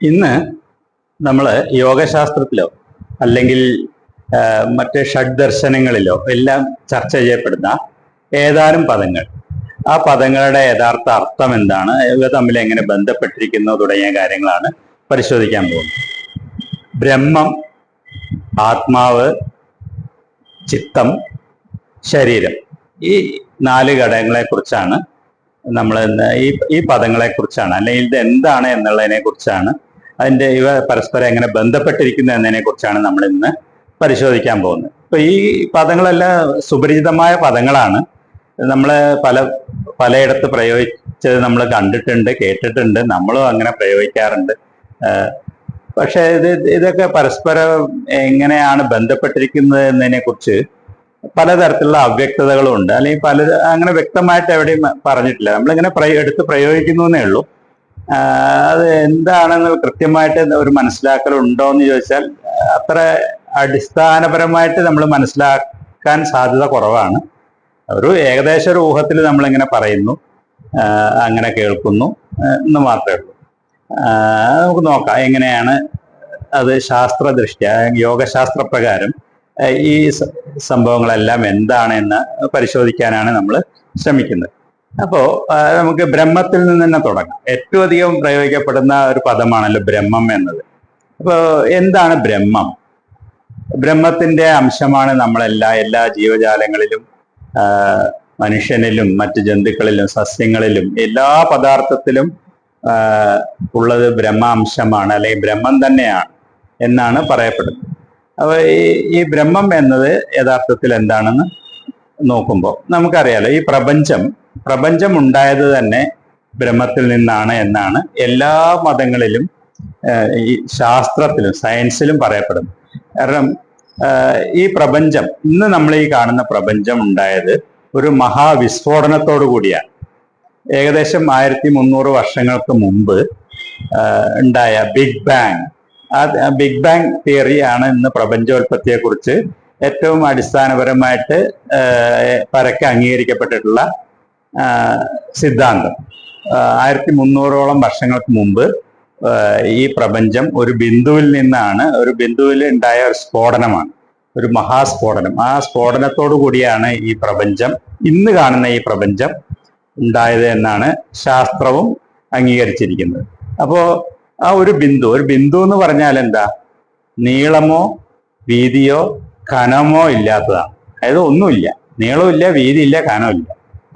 ഇന്ന് നമ്മൾ യോഗശാസ്ത്രത്തിലോ അല്ലെങ്കിൽ മറ്റ് ഷഡ്ദർശനങ്ങളിലോ എല്ലാം ചർച്ച ചെയ്യപ്പെടുന്ന ഏതാനും പദങ്ങൾ, ആ പദങ്ങളുടെ യഥാർത്ഥ അർത്ഥം എന്താണ്, ഇവ തമ്മിൽ എങ്ങനെ ബന്ധപ്പെട്ടിരിക്കുന്നു തുടങ്ങിയ കാര്യങ്ങളാണ് പരിശോധിക്കാൻ പോകുന്നത്. ബ്രഹ്മം, ആത്മാവ്, ചിത്തം, ശരീരം, ഈ 4 ഘടകങ്ങളെ കുറിച്ചാണ് നമ്മൾ ഈ പദങ്ങളെ കുറിച്ചാണ്, അല്ലെങ്കിൽ ഇത് എന്താണ് എന്നുള്ളതിനെ കുറിച്ചാണ്, ഇവ പരസ്പരം എങ്ങനെ ബന്ധപ്പെട്ടിരിക്കുന്നു എന്നതിനെ കുറിച്ചാണ് നമ്മൾ ഇന്ന് പരിശോധിക്കാൻ പോകുന്നത്. ഇപ്പൊ ഈ പദങ്ങളെല്ലാം സുപരിചിതമായ പദങ്ങളാണ്. നമ്മൾ പലയിടത്ത് പ്രയോഗിച്ചത് നമ്മൾ കണ്ടിട്ടുണ്ട്, കേട്ടിട്ടുണ്ട്, നമ്മളും അങ്ങനെ പ്രയോഗിക്കാറുണ്ട്. പക്ഷെ ഇതൊക്കെ പരസ്പരം എങ്ങനെയാണ് ബന്ധപ്പെട്ടിരിക്കുന്നത് എന്നതിനെ കുറിച്ച് പലതരത്തിലുള്ള അവ്യക്തതകളും ഉണ്ട്, അല്ലെങ്കിൽ അങ്ങനെ വ്യക്തമായിട്ട് എവിടെയും പറഞ്ഞിട്ടില്ല. നമ്മളിങ്ങനെ എടുത്ത് പ്രയോഗിക്കുന്നു എന്നേ ഉള്ളൂ. അത് എന്താണെന്ന് കൃത്യമായിട്ട് ഒരു മനസ്സിലാക്കലുണ്ടോ എന്ന് ചോദിച്ചാൽ അത്ര അടിസ്ഥാനപരമായിട്ട് നമ്മൾ മനസ്സിലാക്കാൻ സാധ്യത കുറവാണ്. ഒരു ഏകദേശ ഒരു ഊഹത്തിൽ നമ്മളിങ്ങനെ പറയുന്നു, അങ്ങനെ കേൾക്കുന്നു എന്ന് മാത്രമേ ഉള്ളൂ. നമുക്ക് നോക്കാം എങ്ങനെയാണ് അത് ശാസ്ത്രദൃഷ്ട്യാ, യോഗശാസ്ത്ര പ്രകാരം ഈ സംഭവങ്ങളെല്ലാം എന്താണെന്ന് പരിശോധിക്കാനാണ് നമ്മൾ ശ്രമിക്കുന്നത്. അപ്പോ നമുക്ക് ബ്രഹ്മത്തിൽ നിന്ന് തന്നെ തുടങ്ങാം. ഏറ്റവും അധികം പ്രയോഗിക്കപ്പെടുന്ന ഒരു പദമാണല്ലോ ബ്രഹ്മം എന്നത്. അപ്പോൾ എന്താണ് ബ്രഹ്മം? ബ്രഹ്മത്തിന്റെ അംശമാണ് എല്ലാ ജീവജാലങ്ങളിലും, മനുഷ്യനിലും, മറ്റു ജന്തുക്കളിലും, സസ്യങ്ങളിലും, എല്ലാ പദാർത്ഥത്തിലും ഉള്ളത് ബ്രഹ്മാംശമാണ്, അല്ലെങ്കിൽ ബ്രഹ്മം തന്നെയാണ് എന്നാണ് പറയപ്പെടുന്നത്. അപ്പോൾ ഈ ബ്രഹ്മം എന്നത് യഥാർത്ഥത്തിൽ എന്താണെന്ന് നോക്കുമ്പോൾ നമുക്കറിയാലോ, ഈ പ്രപഞ്ചം ഉണ്ടായത് തന്നെ ബ്രഹ്മത്തിൽ നിന്നാണ് എന്നാണ് എല്ലാ മതങ്ങളിലും, ഈ ശാസ്ത്രത്തിലും സയൻസിലും പറയപ്പെടുന്നു. കാരണം ഈ പ്രപഞ്ചം, ഇന്ന് നമ്മൾ ഈ കാണുന്ന പ്രപഞ്ചം ഉണ്ടായത് ഒരു മഹാവിസ്ഫോടനത്തോടു കൂടിയാണ്. ഏകദേശം 1300 വർഷങ്ങൾക്ക് മുമ്പ് ഉണ്ടായ ബിഗ് ബാങ്, ആ ബിഗ് ബാങ് തിയറി ആണ് ഇന്ന് പ്രപഞ്ചോൽപത്തിയെ കുറിച്ച് ഏറ്റവും അടിസ്ഥാനപരമായിട്ട് പരക്കെ അംഗീകരിക്കപ്പെട്ടിട്ടുള്ള സിദ്ധാന്തം. 1300ഓളം വർഷങ്ങൾക്ക് മുമ്പ് ഈ പ്രപഞ്ചം ഒരു ബിന്ദുവിൽ ഉണ്ടായ ഒരു സ്ഫോടനമാണ്, ഒരു മഹാസ്ഫോടനം. ആ സ്ഫോടനത്തോടു കൂടിയാണ് ഈ പ്രപഞ്ചം, ഇന്ന് കാണുന്ന ഈ പ്രപഞ്ചം ഉണ്ടായത് എന്നാണ് ശാസ്ത്രവും അംഗീകരിച്ചിരിക്കുന്നത്. അപ്പോ ആ ഒരു ബിന്ദു എന്ന് പറഞ്ഞാൽ എന്താ? നീളമോ വീതിയോ കനമോ ഇല്ലാത്തതാണ്. അതായത് ഒന്നുമില്ല, നീളമില്ല, വീതിയില്ല, കനമില്ല,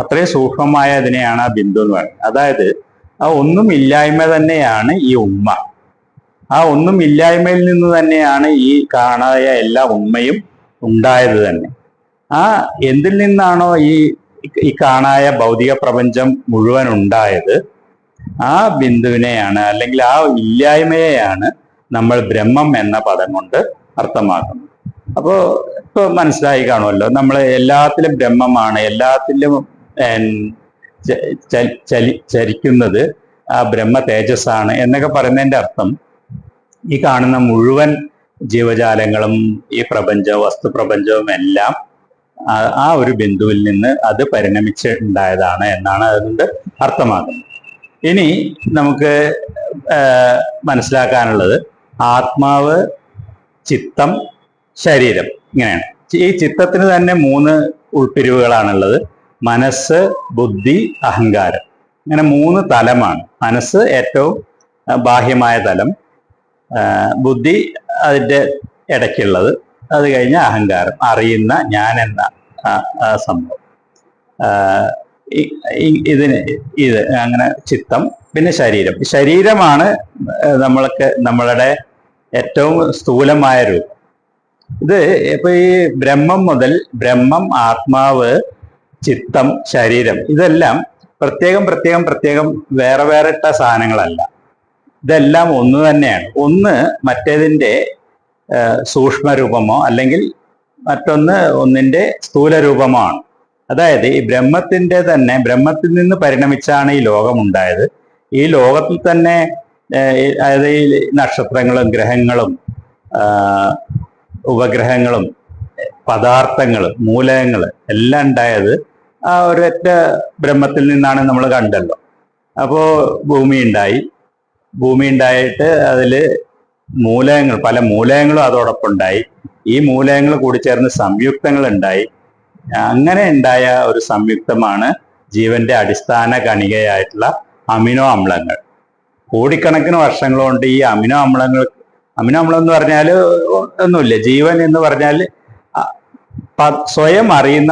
അത്രയും സൂക്ഷ്മമായ അതിനെയാണ് ആ ബിന്ദു എന്ന് പറയുന്നത്. അതായത് ആ ഒന്നുമില്ലായ്മ തന്നെയാണ് ഈ ഉമ്മ. ആ ഒന്നുമില്ലായ്മയിൽ നിന്ന് തന്നെയാണ് ഈ കാണായ എല്ലാ ഉമ്മയും ഉണ്ടായത് തന്നെ. ആ എന്തിൽ നിന്നാണോ ഈ കാണായ ഭൗതിക പ്രപഞ്ചം മുഴുവൻ ഉണ്ടായത്, ആ ബിന്ദുവിനെയാണ്, അല്ലെങ്കിൽ ആ ഇല്ലായ്മയെയാണ് നമ്മൾ ബ്രഹ്മം എന്ന പദം കൊണ്ട് അർത്ഥമാക്കുന്നത്. അപ്പോ ഇപ്പൊ മനസ്സിലായി കാണുമല്ലോ, നമ്മൾ എല്ലാത്തിലും ബ്രഹ്മമാണ്, എല്ലാത്തിലും ചരിക്കുന്നത് ആ ബ്രഹ്മ തേജസ്സാണ് എന്നൊക്കെ പറയുന്നതിന്റെ അർത്ഥം ഈ കാണുന്ന മുഴുവൻ ജീവജാലങ്ങളും, ഈ വസ്തുപ്രപഞ്ചവും എല്ലാം ആ ഒരു ബിന്ദുവിൽ നിന്ന് അത് പരിണമിച്ച് ഉണ്ടായതാണ് എന്നാണ് അതുകൊണ്ട് അർത്ഥമാക്കുന്നത്. ഇനി നമുക്ക് മനസ്സിലാക്കാനുള്ളത് ആത്മാവ്, ചിത്തം, ശരീരം, ഇങ്ങനെയാണ്. ഈ ചിത്തത്തിന് തന്നെ 3 ഉൾപ്പിരിവുകളാണുള്ളത്: മനസ്സ്, ബുദ്ധി, അഹങ്കാരം. ഇങ്ങനെ 3 തലമാണ്. മനസ്സ് ഏറ്റവും ബാഹ്യമായ തലം, ബുദ്ധി അതിൻ്റെ ഇടയ്ക്കുള്ളത്, അത് കഴിഞ്ഞ അഹങ്കാരം, അറിയുന്ന ഞാൻ എന്ന സംഭവം. ഇത് അങ്ങനെ ചിത്തം, പിന്നെ ശരീരമാണ് നമ്മളുടെ ഏറ്റവും സ്ഥൂലമായ രൂപം. ഇത് ഇപ്പൊ ഈ ബ്രഹ്മം, ആത്മാവ്, ചിത്തം, ശരീരം, ഇതെല്ലാം പ്രത്യേകം വേറെ വേറിട്ട സാധനങ്ങളല്ല. ഇതെല്ലാം ഒന്ന് തന്നെയാണ്. ഒന്ന് മറ്റേതിൻ്റെ സൂക്ഷ്മരൂപമോ അല്ലെങ്കിൽ ഒന്നിന്റെ സ്ഥൂല രൂപമോ ആണ്. അതായത് ഈ ബ്രഹ്മത്തിൽ നിന്ന് പരിണമിച്ചാണ് ഈ ലോകമുണ്ടായത്. ഈ ലോകത്തിൽ തന്നെ അതായത് ഈ നക്ഷത്രങ്ങളും ഗ്രഹങ്ങളും ഉപഗ്രഹങ്ങളും പദാർത്ഥങ്ങളും മൂലകങ്ങൾ എല്ലാം ഉണ്ടായത് ആ ഒരൊറ്റ ബ്രഹ്മത്തിൽ നിന്നാണ് നമ്മൾ കണ്ടല്ലോ. അപ്പോ ഭൂമി ഉണ്ടായി, ഭൂമി ഉണ്ടായിട്ട് അതിൽ മൂലകങ്ങൾ, പല മൂലകങ്ങളും അതോടൊപ്പം ഉണ്ടായി. ഈ മൂലകങ്ങൾ കൂടി ചേർന്ന് സംയുക്തങ്ങൾ ഉണ്ടായി. അങ്ങനെ ഉണ്ടായ ഒരു സംയുക്തമാണ് ജീവന്റെ അടിസ്ഥാന കണികയായിട്ടുള്ള അമിനോ അമ്ലങ്ങൾ. കോടിക്കണക്കിന് വർഷങ്ങൾ കൊണ്ട് ഈ അമിനോ അമ്ലം എന്ന് പറഞ്ഞാൽ ഒന്നുമില്ല. ജീവൻ എന്ന് പറഞ്ഞാൽ സ്വയം അറിയുന്ന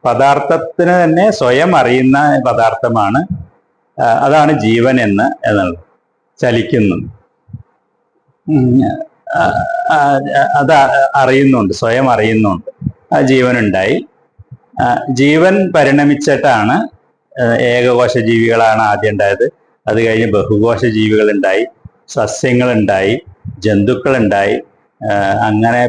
പദാർത്ഥത്തിന് തന്നെ സ്വയം അറിയുന്ന പദാർത്ഥമാണ്. അതാണ് ജീവൻ എന്നുള്ളത്. ചലിക്കുന്നു, അത് അറിയുന്നുണ്ട്, സ്വയം അറിയുന്നുണ്ട്. ആ ജീവനുണ്ടായി. ജീവൻ പരിണമിച്ചിട്ടാണ് ഏകകോശ ജീവികളാണ് ആദ്യം ഉണ്ടായത്. അത് കഴിഞ്ഞ് ബഹുകോശ ജീവികൾ ഉണ്ടായി, സസ്യങ്ങളുണ്ടായി, ജന്തുക്കളുണ്ടായി. അങ്ങനെ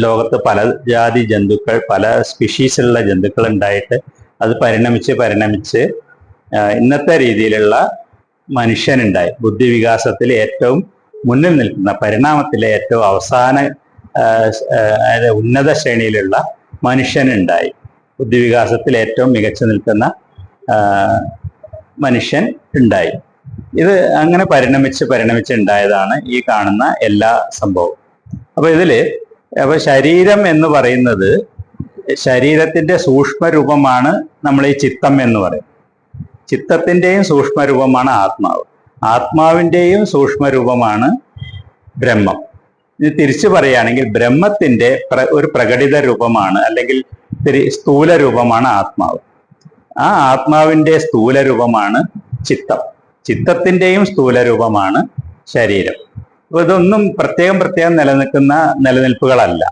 ലോകത്ത് പല ജാതി ജന്തുക്കൾ, പല സ്പീഷീസിലുള്ള ജന്തുക്കൾ ഉണ്ടായിട്ട് അത് പരിണമിച്ച് ഇന്നത്തെ രീതിയിലുള്ള മനുഷ്യനുണ്ടായി. ബുദ്ധിവികാസത്തിൽ ഏറ്റവും മുന്നിൽ നിൽക്കുന്ന, പരിണാമത്തിലെ ഏറ്റവും അവസാന ഉന്നത ശ്രേണിയിലുള്ള മനുഷ്യനുണ്ടായി. ബുദ്ധിവികാസത്തിൽ ഏറ്റവും മികച്ചു നിൽക്കുന്ന മനുഷ്യൻ ഉണ്ടായി. ഇത് അങ്ങനെ പരിണമിച്ച് ഉണ്ടായതാണ് ഈ കാണുന്ന എല്ലാ സംഭവവും. അപ്പൊ ശരീരം എന്ന് പറയുന്നത്, ശരീരത്തിന്റെ സൂക്ഷ്മരൂപമാണ് നമ്മൾ ഈ ചിത്തം എന്ന് പറയും. ചിത്തത്തിന്റെയും സൂക്ഷ്മരൂപമാണ് ആത്മാവ്. ആത്മാവിന്റെയും സൂക്ഷ്മരൂപമാണ് ബ്രഹ്മം. ഇത് തിരിച്ചു പറയുകയാണെങ്കിൽ ബ്രഹ്മത്തിന്റെ ഒരു പ്രകടിത രൂപമാണ്, അല്ലെങ്കിൽ സ്ഥൂല രൂപമാണ് ആത്മാവ്. ആ ആത്മാവിന്റെ സ്ഥൂല രൂപമാണ് ചിത്തം. ചിത്തത്തിന്റെയും സ്ഥൂല രൂപമാണ് ശരീരം. അപ്പൊ ഇതൊന്നും പ്രത്യേകം നിലനിൽപ്പുകളല്ല,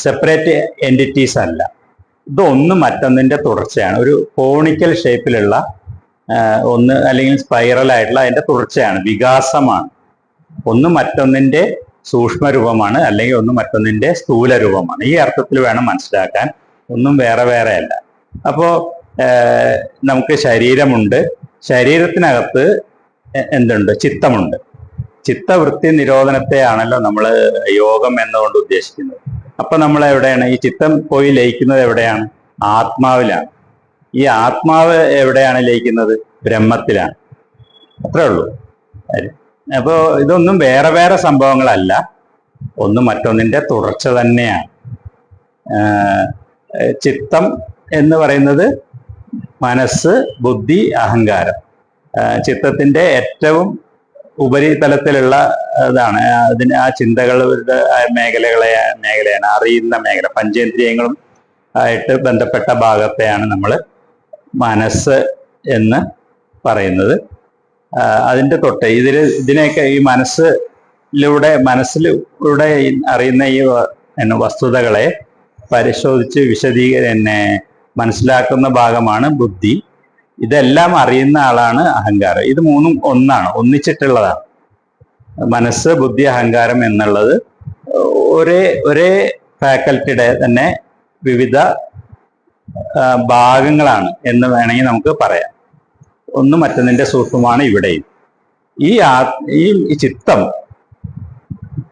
സെപ്പറേറ്റ് എൻറ്റിറ്റീസ് അല്ല. ഇതൊന്നും മറ്റൊന്നിന്റെ തുടർച്ചയാണ്. ഒരു കോണിക്കൽ ഷേപ്പിലുള്ള ഒന്ന്, അല്ലെങ്കിൽ സ്പൈറൽ ആയിട്ടുള്ള അതിന്റെ തുടർച്ചയാണ്, വികാസമാണ്. ഒന്ന് മറ്റൊന്നിന്റെ സൂക്ഷ്മരൂപമാണ്, അല്ലെങ്കിൽ ഒന്ന് മറ്റൊന്നിന്റെ സ്ഥൂല രൂപമാണ്. ഈ അർത്ഥത്തിൽ വേണം മനസ്സിലാക്കാൻ. ഒന്നും വേറെ അല്ല. അപ്പോ നമുക്ക് ശരീരമുണ്ട്. ശരീരത്തിനകത്ത് എന്തുണ്ട്? ചിത്തമുണ്ട്. ചിത്തവൃത്തി നിരോധനത്തെയാണല്ലോ നമ്മൾ യോഗം എന്നുകൊണ്ട് ഉദ്ദേശിക്കുന്നത്. അപ്പൊ നമ്മൾ എവിടെയാണ് ഈ ചിത്തം പോയി ലയിക്കുന്നത്? എവിടെയാണ്? ആത്മാവിലാണ്. ഈ ആത്മാവ് എവിടെയാണ് ലയിക്കുന്നത്? ബ്രഹ്മത്തിലാണ്. അത്രേ ഉള്ളൂ. അപ്പോ ഇതൊന്നും വേറെ സംഭവങ്ങളല്ല, ഒന്ന് മറ്റൊന്നിന്റെ തുടർച്ച തന്നെയാണ്. ചിത്തം എന്ന് പറയുന്നത് മനസ്സ്, ബുദ്ധി, അഹങ്കാരം. ചിത്തത്തിന്റെ ഏറ്റവും ഉപരിതലത്തിലുള്ള ഇതാണ്. ആ ചിന്തകളുടെ മേഖലയാണ് അറിയുന്ന മേഖല. പഞ്ചേന്ദ്രിയങ്ങളും ആയിട്ട് ബന്ധപ്പെട്ട ഭാഗത്തെയാണ് നമ്മൾ മനസ്സ് എന്ന് പറയുന്നത്. അതിന്റെ തൊട്ട് ഇതിനെയൊക്കെ ഈ മനസ്സിലൂടെ അറിയുന്ന ഈ വസ്തുതകളെ പരിശോധിച്ച് മനസ്സിലാക്കുന്ന ഭാഗമാണ് ബുദ്ധി. ഇതെല്ലാം അറിയുന്ന ആളാണ് അഹങ്കാരം. ഇത് മൂന്നും ഒന്നിച്ചിട്ടുള്ളതാണ്. മനസ്സ്, ബുദ്ധി, അഹങ്കാരം എന്നുള്ളത് ഒരേ ഫാക്കൽറ്റിയുടെ തന്നെ വിവിധ ഭാഗങ്ങളാണ് എന്ന് വേണമെങ്കിൽ നമുക്ക് പറയാം. ഒന്ന് മറ്റൊന്നിന്റെ സൂക്ഷ്മമാണ് ഇവിടെയും. ഈ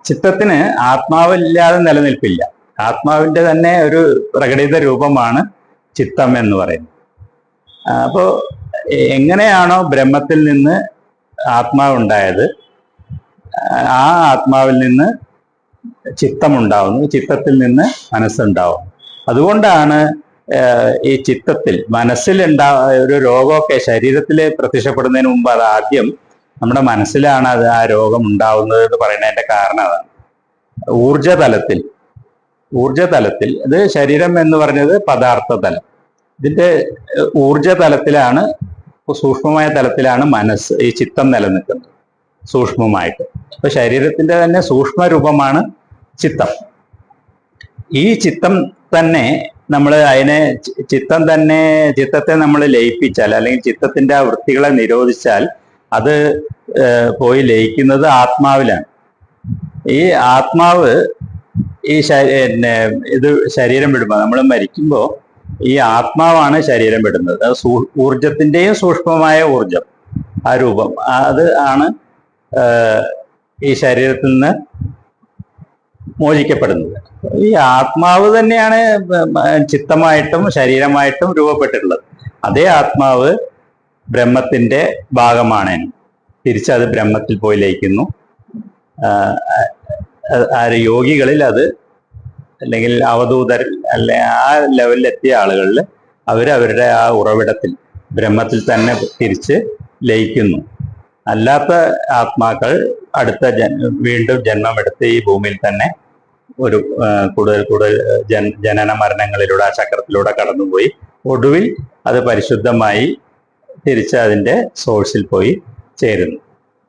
ചിത്തത്തിന് ആത്മാവില്ലാതെ നിലനിൽപ്പില്ല. ആത്മാവിന്റെ തന്നെ ഒരു പ്രകടിത രൂപമാണ് ചിത്തം എന്ന് പറയുന്നത്. അപ്പോ എങ്ങനെയാണോ ബ്രഹ്മത്തിൽ നിന്ന് ആത്മാവുണ്ടായത്, ആ ആത്മാവിൽ നിന്ന് ചിത്തമുണ്ടാവുന്നു, ചിത്തത്തിൽ നിന്ന് മനസ്സുണ്ടാവുന്നു. അതുകൊണ്ടാണ് ഈ ചിത്തത്തിൽ, ഒരു രോഗമൊക്കെ ശരീരത്തിൽ പ്രത്യക്ഷപ്പെടുന്നതിന് മുമ്പ് അത് ആദ്യം നമ്മുടെ മനസ്സിലാണ് ആ രോഗം ഉണ്ടാവുന്നത് എന്ന് പറയുന്നതിന്റെ കാരണം അതാണ്. ഊർജതലത്തിൽ ഇത് ശരീരം എന്ന് പറഞ്ഞത് പദാർത്ഥ തലം. ഇതിന്റെ ഊർജതലത്തിലാണ്, സൂക്ഷ്മമായ തലത്തിലാണ് മനസ്സ്, ഈ ചിത്തം നിലനിൽക്കുന്നത് സൂക്ഷ്മമായിട്ട്. അപ്പൊ ശരീരത്തിന്റെ തന്നെ സൂക്ഷ്മ രൂപമാണ് ചിത്തം. ഈ ചിത്തം തന്നെ ചിത്തത്തെ നമ്മൾ ലയിപ്പിച്ചാൽ, അല്ലെങ്കിൽ ചിത്തത്തിന്റെ ആ വൃത്തികളെ നിരോധിച്ചാൽ, അത് പോയി ലയിക്കുന്നത് ആത്മാവിലാണ്. ഈ ആത്മാവ് ഇത് ശരീരം വിടുമ്പോൾ, നമ്മൾ മരിക്കുമ്പോൾ ഈ ആത്മാവാണ് ശരീരം വിടുന്നത്. അത് ഊർജത്തിന്റെയും സൂക്ഷ്മമായ ഊർജം, ആ രൂപം, അത് ആണ് ഈ ശരീരത്തിൽ നിന്ന് മോചിക്കപ്പെടുന്നത്. ഈ ആത്മാവ് തന്നെയാണ് ചിത്തമായിട്ടും ശരീരമായിട്ടും രൂപപ്പെട്ടിട്ടുള്ളത്. അതേ ആത്മാവ് ബ്രഹ്മത്തിന്റെ ഭാഗമാണേനും തിരിച്ചത് ബ്രഹ്മത്തിൽ പോയി ലയിക്കുന്നു. യോഗികളിൽ അത്, അല്ലെങ്കിൽ അവധൂതർ, അല്ലെ ആ ലെവലിലെത്തിയ ആളുകളിൽ അവരവരുടെ ആ ഉറവിടത്തിൽ ബ്രഹ്മത്തിൽ തന്നെ തിരിച്ച് ലയിക്കുന്നു. അല്ലാത്ത ആത്മാക്കൾ അടുത്ത വീണ്ടും ജന്മമെടുത്ത് ഈ ഭൂമിയിൽ തന്നെ ഒരു കൂടുതൽ കൂടുതൽ ജനന മരണങ്ങളിലൂടെ ആ ചക്രത്തിലൂടെ കടന്നുപോയി ഒടുവിൽ അത് പരിശുദ്ധമായി തിരിച്ച് അതിൻ്റെ സോഴ്സിൽ പോയി ചേരുന്നു.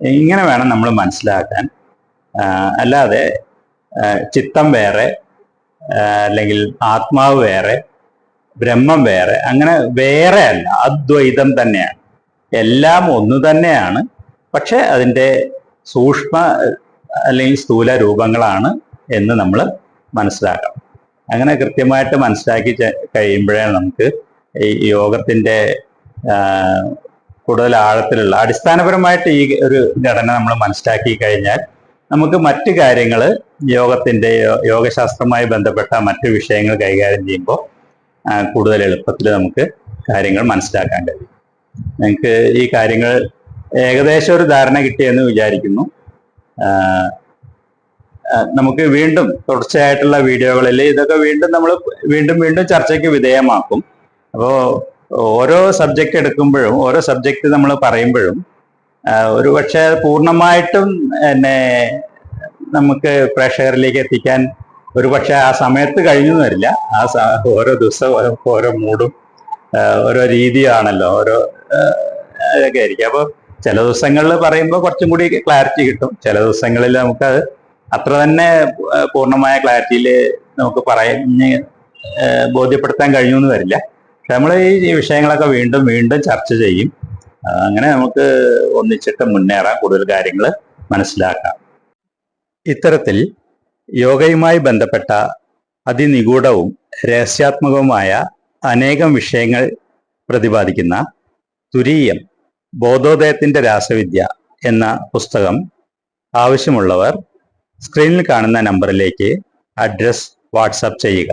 ഇങ്ങനെ വേണം നമ്മൾ മനസ്സിലാക്കാൻ. അല്ലാതെ ചിത്തം വേറെ, അല്ലെങ്കിൽ ആത്മാവ് വേറെ, ബ്രഹ്മം വേറെ, അങ്ങനെ വേറെ അല്ല, അദ്വൈതം തന്നെയാണ്. എല്ലാം ഒന്നു തന്നെയാണ്. പക്ഷെ അതിൻ്റെ സൂക്ഷ്മ അല്ലെങ്കിൽ സ്ഥൂല രൂപങ്ങളാണ് എന്ന് നമ്മൾ മനസ്സിലാക്കണം. അങ്ങനെ കൃത്യമായിട്ട് മനസ്സിലാക്കി കഴിയുമ്പോഴേ നമുക്ക് ഈ യോഗത്തിൻ്റെ കൂടുതൽ ആഴത്തിലുള്ള, അടിസ്ഥാനപരമായിട്ട് ഈ ഒരു ഘടന നമ്മൾ മനസ്സിലാക്കി കഴിഞ്ഞാൽ നമുക്ക് മറ്റു കാര്യങ്ങൾ, യോഗത്തിൻ്റെ യോഗശാസ്ത്രവുമായി ബന്ധപ്പെട്ട മറ്റു വിഷയങ്ങൾ കൈകാര്യം ചെയ്യുമ്പോൾ കൂടുതൽ എളുപ്പത്തിൽ നമുക്ക് കാര്യങ്ങൾ മനസ്സിലാക്കാൻ കഴിയും. നിങ്ങൾക്ക് ഈ കാര്യങ്ങൾ ഏകദേശം ഒരു ധാരണ കിട്ടിയെന്ന് വിചാരിക്കുന്നു. നമുക്ക് വീണ്ടും തുടർച്ചയായിട്ടുള്ള വീഡിയോകളിൽ ഇതൊക്കെ നമ്മൾ വീണ്ടും ചർച്ചയ്ക്ക് വിധേയമാക്കും. അപ്പോൾ ഓരോ സബ്ജക്റ്റ് എടുക്കുമ്പോഴും, ഓരോ സബ്ജക്റ്റ് നമ്മൾ പറയുമ്പോഴും ഒരു പക്ഷേ പൂർണ്ണമായിട്ടും എന്നെ നമുക്ക് പ്രേക്ഷകരിലേക്ക് എത്തിക്കാൻ ഒരു പക്ഷെ ആ സമയത്ത് കഴിഞ്ഞു വരില്ല. ഓരോ ദിവസവും ഓരോ മൂഡും ഓരോ രീതിയാണല്ലോ, ഓരോ ഇതൊക്കെ ആയിരിക്കും. അപ്പോൾ ചില ദിവസങ്ങളിൽ പറയുമ്പോൾ കുറച്ചും കൂടി ക്ലാരിറ്റി കിട്ടും, ചില ദിവസങ്ങളിൽ നമുക്കത് അത്ര തന്നെ പൂർണ്ണമായ ക്ലാരിറ്റിയിൽ നമുക്ക് പറഞ്ഞ് ബോധ്യപ്പെടുത്താൻ കഴിയുമെന്ന് വരില്ല. പക്ഷെ നമ്മൾ ഈ വിഷയങ്ങളൊക്കെ വീണ്ടും ചർച്ച ചെയ്യും. അങ്ങനെ നമുക്ക് ഒന്നിച്ചിട്ട് മുന്നേറാൻ, കൂടുതൽ കാര്യങ്ങൾ മനസ്സിലാക്കാം. ഇത്തരത്തിൽ യോഗയുമായി ബന്ധപ്പെട്ട അതിനിഗൂഢവും രഹസ്യാത്മകവുമായ അനേകം വിഷയങ്ങൾ പ്രതിപാദിക്കുന്ന തുരീയം ബോധോദയത്തിന്റെ രാസവിദ്യ എന്ന പുസ്തകം ആവശ്യമുള്ളവർ സ്ക്രീനിൽ കാണുന്ന നമ്പറിലേക്ക് അഡ്രസ് വാട്സാപ്പ് ചെയ്യുക.